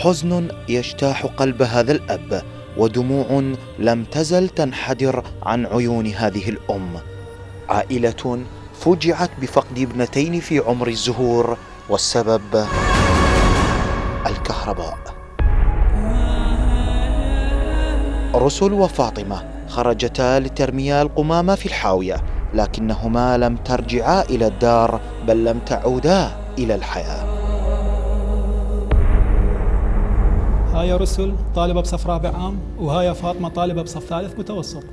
حزن يجتاح قلب هذا الأب، ودموع لم تزل تنحدر عن عيون هذه الأم. عائلة فجعت بفقد ابنتين في عمر الزهور، والسبب الكهرباء. رسل وفاطمة خرجتا لترميا القمامة في الحاوية، لكنهما لم ترجعا إلى الدار، بل لم تعودا إلى الحياة. هاي رسل طالبة بصف رابع عام، وهاي فاطمة طالبة بصف ثالث متوسط.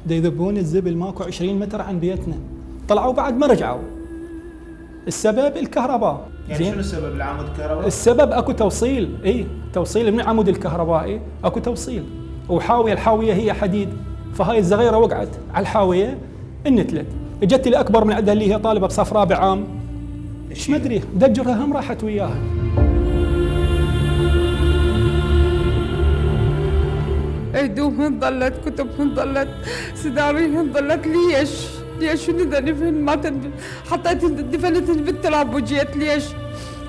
دا يذبون الزبل ماكو 20 متر عن بيتنا، طلعوا بعد ما رجعوا. السبب الكهرباء. يعني شنو السبب العمود الكهرباء؟ السبب اكو توصيل، توصيل من عمود الكهربائي، اكو توصيل الحاوية هي حديد، فهاي الزغيرة وقعت على الحاوية انتلت. اجت لي اكبر من عندها اللي هي طالبة بصف رابع عام، ايش ما ادري دجرها هم راحت وياها. هدومهن ضلت، كتبهن ضلت، سداريهن ضلت. ليش ندفن ما حطيت دفنتهن بالتراب وجيت. ليش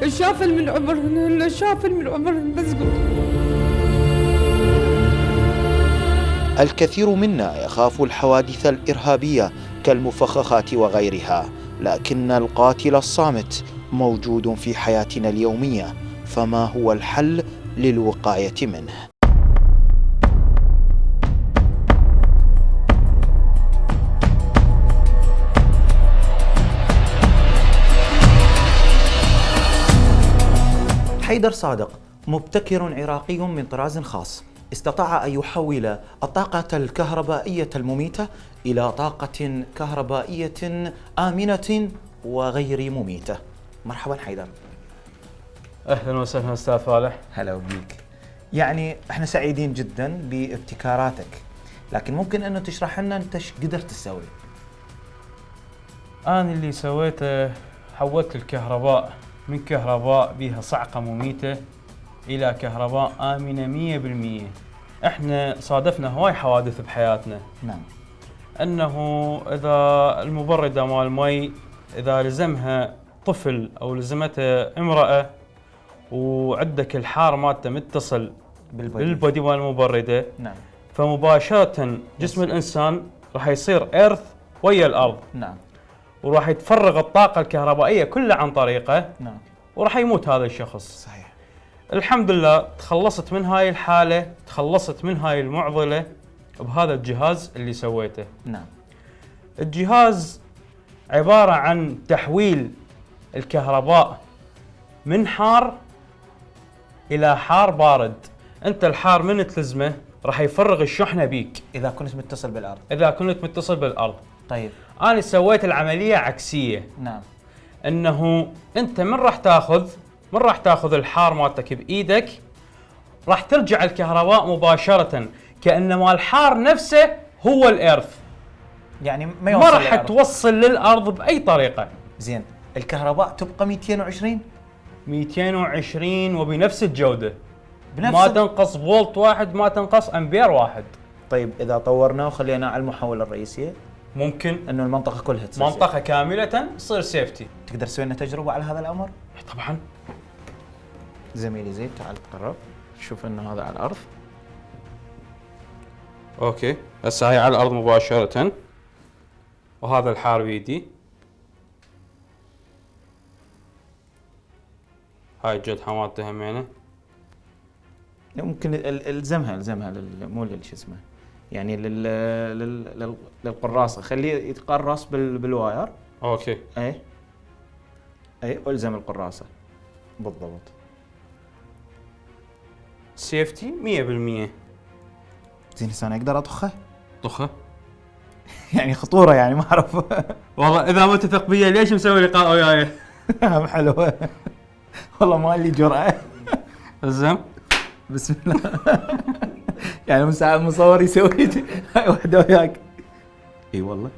شافل من عمرهن، شافل من عمرهن بس قلت. الكثير منا يخاف الحوادث الإرهابية كالمفخخات وغيرها، لكن القاتل الصامت موجود في حياتنا اليومية، فما هو الحل للوقاية منه؟ حيدر صادق مبتكر عراقي من طراز خاص، استطاع أن يحول الطاقة الكهربائية المميتة إلى طاقة كهربائية آمنة وغير مميتة. مرحبا حيدر. أهلا وسهلا أستاذ فالح. هلا بيك. يعني احنا سعيدين جدا بابتكاراتك، لكن ممكن أنه تشرح لنا أنت ايش قدرت تسوي؟ أنا اللي سويته حولت الكهرباء من كهرباء بها صعقة مميتة إلى كهرباء آمنة 100%. إحنا صادفنا هواي حوادث بحياتنا. نعم. أنه إذا المبردة مال المي إذا لزمها طفل أو لزمتها امرأة وعندك الحار مالته متصل بالبودي مال المبردة، نعم، فمباشرة جسم الإنسان راح يصير إيرث ويا الأرض. نعم. وراح يتفرغ الطاقة الكهربائية كلها عن طريقه. نعم. وراح يموت هذا الشخص. صحيح. الحمد لله تخلصت من هاي الحالة، تخلصت من هاي المعضلة بهذا الجهاز اللي سويته. نعم. الجهاز عبارة عن تحويل الكهرباء من حار إلى حار بارد. أنت الحار من تلزمه راح يفرغ الشحنة بيك إذا كنت متصل بالأرض. إذا كنت متصل بالأرض. طيب. أنا سويت العملية عكسية. نعم. انه انت من راح تاخذ الحار مالتك بايدك، راح ترجع الكهرباء مباشرة كأنما الحار نفسه هو الإيرث. يعني ما راح توصل للأرض بأي طريقة. زين، الكهرباء تبقى 220 وبنفس الجودة، ما تنقص فولت واحد، ما تنقص أمبير واحد. طيب إذا طورناه وخليناه على المحولة الرئيسية، ممكن انه المنطقة كلها تصير منطقة كاملة تصير سيفتي. تقدر تسوي لنا تجربة على هذا الأمر؟ طبعا. زميلي زيد تعال تقرب، شوف انه هذا على الأرض. اوكي، هسه هاي على الأرض مباشرة، وهذا الحار بيدي. هاي الجدحة مالته همينة. ممكن الزمها مو شو اسمه، يعني للقراصة، خليه يتقرص بالواير. اوكي. اي والزم القراصة بالضبط. سيفتي 100%. زين هسه انا اقدر اطخه؟ طخه؟ يعني خطورة، يعني ما اعرف. والله اذا ما تثق بيا ليش مسوي لقاء وياي؟ حلوة والله، ما لي جرأة. الزم بسم الله. يعني مساعد مصور يسوي هاي وحده وياك. اي والله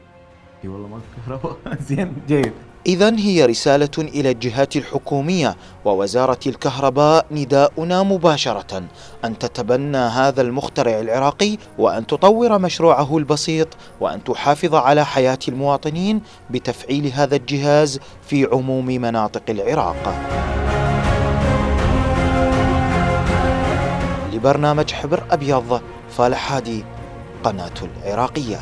ما كهرباء. زين جيد. إذن هي رسالة إلى الجهات الحكومية ووزارة الكهرباء، نداؤنا مباشرة أن تتبنى هذا المخترع العراقي، وأن تطور مشروعه البسيط، وأن تحافظ على حياة المواطنين بتفعيل هذا الجهاز في عموم مناطق العراق. لبرنامج حبر أبيض، فالح هادي، قناة العراقية.